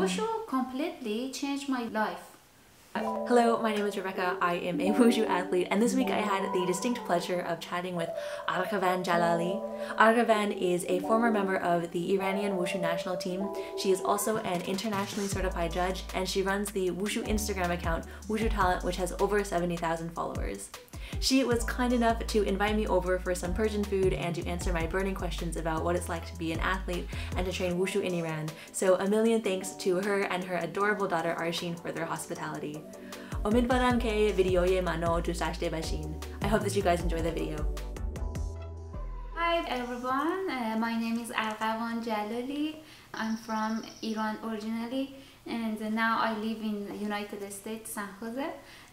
Wushu completely changed my life. Hello, my name is Rebecca. I am a Wushu athlete, and this week I had the distinct pleasure of chatting with Arghavan Jalali. Arghavan is a former member of the Iranian Wushu national team. She is also an internationally certified judge, and she runs the Wushu Instagram account, Wushu Talent, which has over 70,000 followers. She was kind enough to invite me over for some Persian food and to answer my burning questions about what it's like to be an athlete and to train Wushu in Iran. So a million thanks to her and her adorable daughter Arshin for their hospitality. امیدوارم که ویدیوی منو دوست داشته باشین. I hope that you guys enjoy the video. Hi everyone, my name is Arghavan Jalali. I'm from Iran originally, and now I live in the United States, San Jose,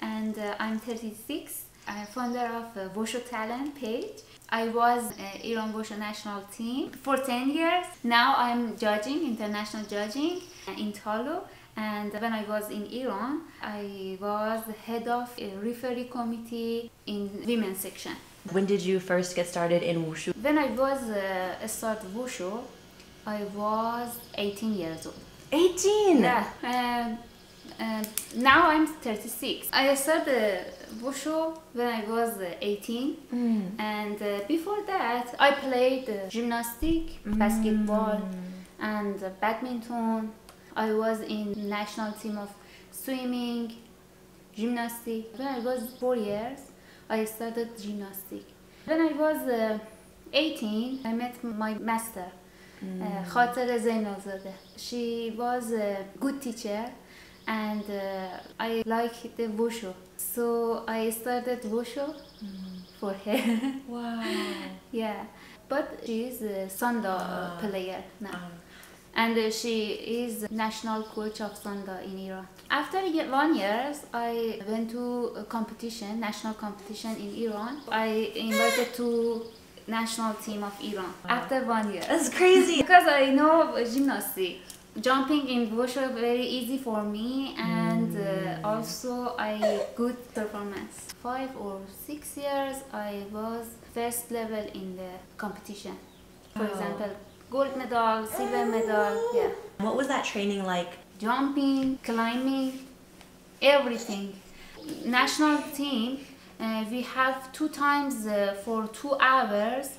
and I'm 36. I'm founder of Wushu Talent page. I was Iran Wushu national team for 10 years. Now I'm judging, international judging in Taolu. And when I was in Iran, I was head of a referee committee in women's section. When did you first get started in Wushu? When I was start Wushu, I was 18 years old. 18? Yeah. Now I'm 36. I started Wushu when I was 18, and before that I played gymnastics, basketball, and badminton. I was in national team of swimming, gymnastics. When I was 4 years, I started gymnastics. When I was 18, I met my master, Khater Zainalzadeh. She was a good teacher, and I liked the Wushu. So I started Wushu for her. Wow. Yeah, but she is a Sanda player now. And she is national coach of Sanda in Iran. After 1 year, I went to a competition, national competition in Iran. I invited to national team of Iran after 1 year. That's crazy. Because I know gymnastics. Jumping in Wushu very easy for me, and also I good performance. 5 or 6 years I was first level in the competition. For example, gold medal, silver medal, yeah. What was that training like? Jumping, climbing, everything. National team, we have 2 times for 2 hours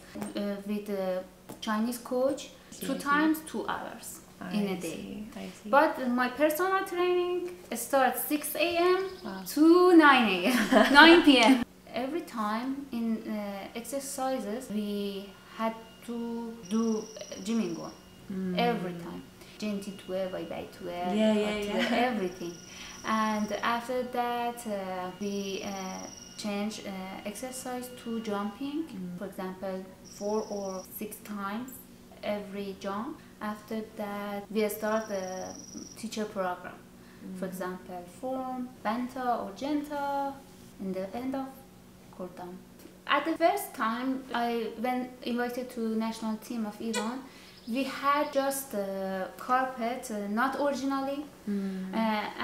with a Chinese coach, 2 times 2 hours in a day. I see. But my personal training starts 6 a.m. to 9 a.m., 9 p.m. Every time in exercises, we had to do gymming one every time. Genti 12, I by 12, everything. And after that, we change exercise to jumping. For example, 4 or 6 times every jump. After that, we start the teacher program. For example, form, banta or genta, in the end of Kurtam. At the first time I went invited to national team of Iran, we had just a carpet, not originally.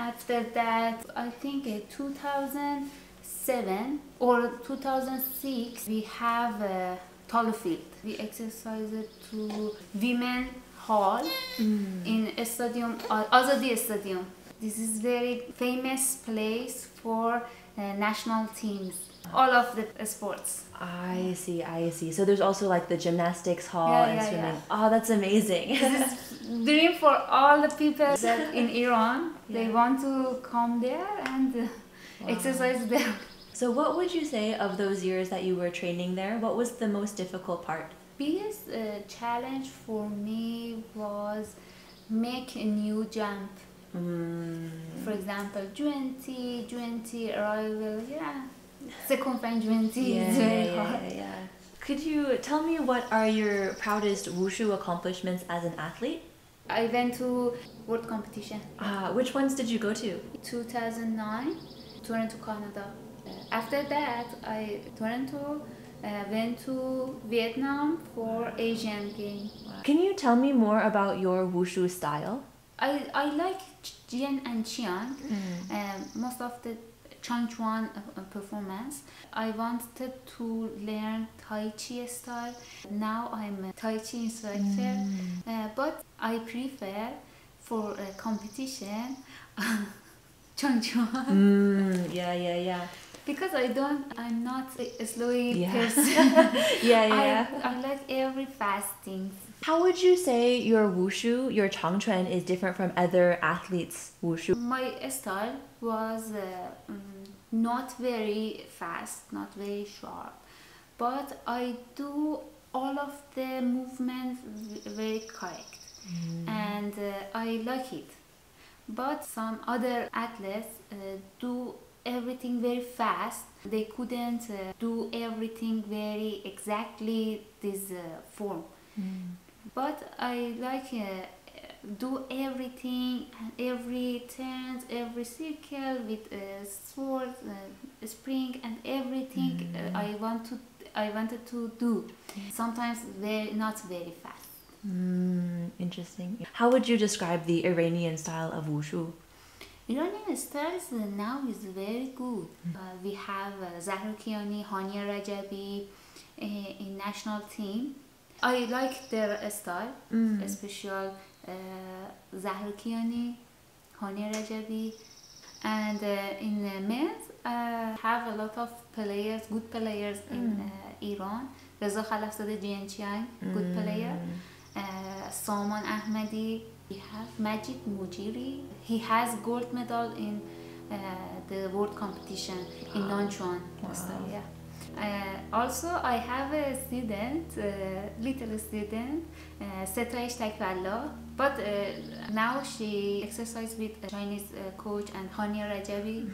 After that, I think 2007 or 2006, we have a Taolu field. We exercised to women hall in a stadium, Azadi Stadium. This is very famous place for national teams. All of the sports. I see, I see. So there's also like the gymnastics hall and swimming. Yeah. Oh, that's amazing. This is dream for all the people that in Iran. They want to come there and exercise there. So what would you say of those years that you were training there? What was the most difficult part? Biggest challenge for me was make a new jump. For example, 20 arrival, second find 20 is very hard. Could you tell me what are your proudest Wushu accomplishments as an athlete? I went to world competition. Which ones did you go to? 2009, Toronto, Canada. After that, I went to Vietnam for Asian Games. Can you tell me more about your Wushu style? I like Jian and Qian. Most of the Changchuan performance. I wanted to learn Tai Chi style. Now I'm a Tai Chi instructor, but I prefer for a competition, Changchuan. Yeah. Because I'm not a slowy Yeah. person. Yeah. I like every fast things. How would you say your wushu, your changchuan, is different from other athletes' wushu? My style was not very fast, not very sharp, but I do all of the movements very correct, and I like it. But some other athletes do everything very fast. They couldn't do everything very exactly this form. But I like do everything, every turn, every circle with sword, spring, and everything I wanted to do. Sometimes not very fast. Interesting. How would you describe the Iranian style of wushu? Iranian styles now is very good. We have Zahra Kiani, Hania Rajabi in national team. I like their style, especially Zahra Kiani, Hania Rajabi, and in men's have a lot of players, good players in Iran. Reza Khalafzadeh Jianqiang, good player. Salman Ahmadi. We have Majid Mujiri. He has gold medal in the world competition in Nanchuan style. Yeah. Also, I have a student, little student, Setaish Takvallah, but now she exercises with a Chinese coach and Hania Rajabi.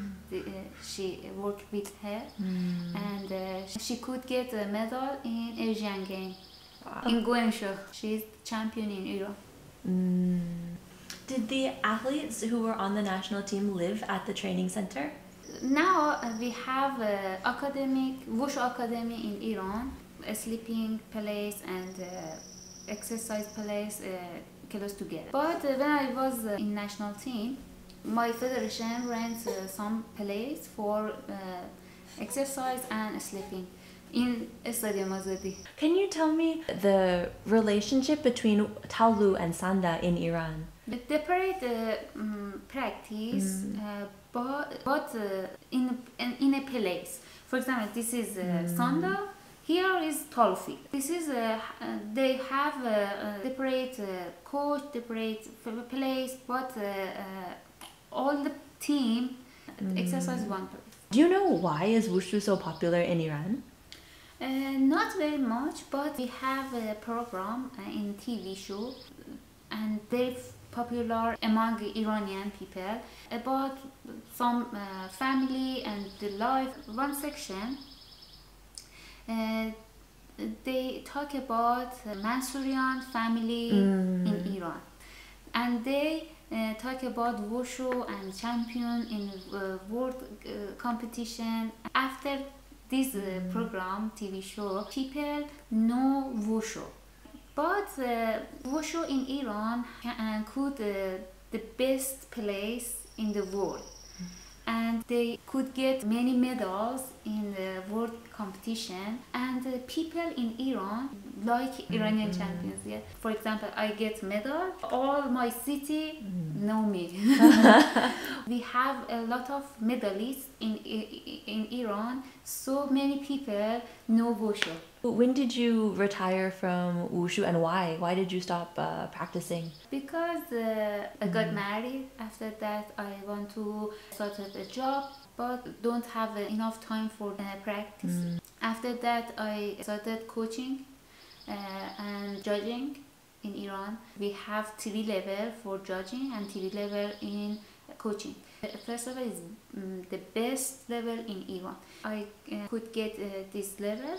She worked with her, and she could get a medal in Asian Games. In Guangzhou, she's champion in Iran. Did the athletes who were on the national team live at the training center? Now we have Wushu academy in Iran, a sleeping place and exercise place close together. But when I was in national team, my federation rents some place for exercise and sleeping in Stadium Azadi. Can you tell me the relationship between Taolu and Sanda in Iran? They separate practice, but in a place. For example, this is Sanda. Here is Taolu. This is they have separate coach, separate place, but all the team exercise one place. Do you know why is wushu so popular in Iran? Not very much, but we have a program in TV show, and very popular among Iranian people about some family and the life. One section, they talk about Mansourian family in Iran, and they talk about wushu and champion in world competition. After this program, TV show, people know wushu. But wushu in Iran could the best place in the world. And they could get many medals in the world competition. And people in Iran like Iranian champions. Yeah. For example, I get medal. All my city know me. We have a lot of medalists in Iran. So many people know wushu. When did you retire from wushu and why? Why did you stop practicing? Because I got married. After that, I want to start a job, but don't have enough time for practice. After that, I started coaching and judging in Iran. We have TV level for judging and TV level in coaching. First level is the best level in Iran. I could get this level.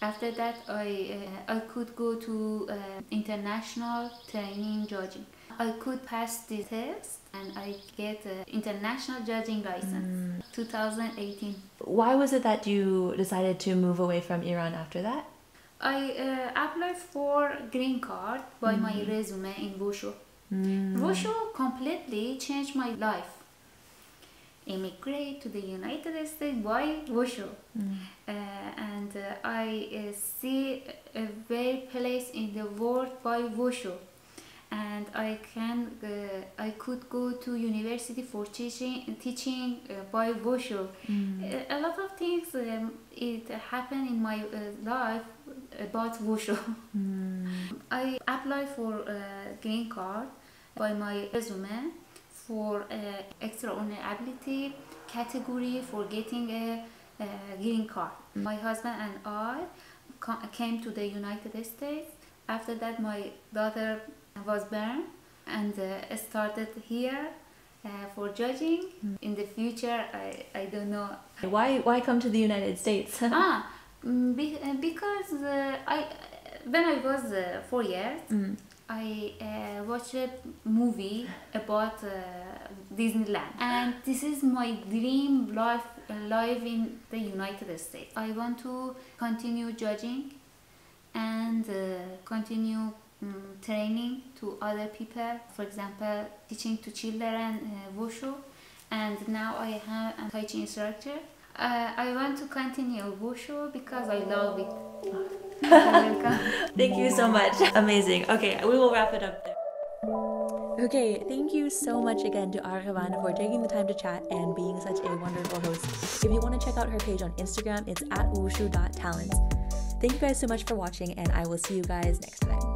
After that, I could go to international training judging. I could pass the test and I get international judging license 2018. Why was it that you decided to move away from Iran after that? I applied for green card by my resume in Wushu. Wushu completely changed my life. Immigrate to the United States by Wushu. And I see a very place in the world by Wushu. and I could go to university for teaching by Wushu. A lot of things it happened in my life about Wushu. I applied for a green card by my resume for extraordinary ability category for getting a green card. My husband and I came to the United States. After that, my daughter was born and started here for judging. In the future, I don't know. Why come to the United States? Because when I was 4 years, I watched a movie about Disneyland, and this is my dream life in the United States. I want to continue judging and continue training to other people, for example teaching to children Wushu, and now I have a Tai Chi instructor. I want to continue Wushu because I love it. Welcome. Thank you so much. Amazing. Okay, we will wrap it up there. Okay, thank you so much again to Arghavan for taking the time to chat and being such a wonderful host. If you want to check out her page on Instagram, it's @wushu.talents. Thank you guys so much for watching, and I will see you guys next time.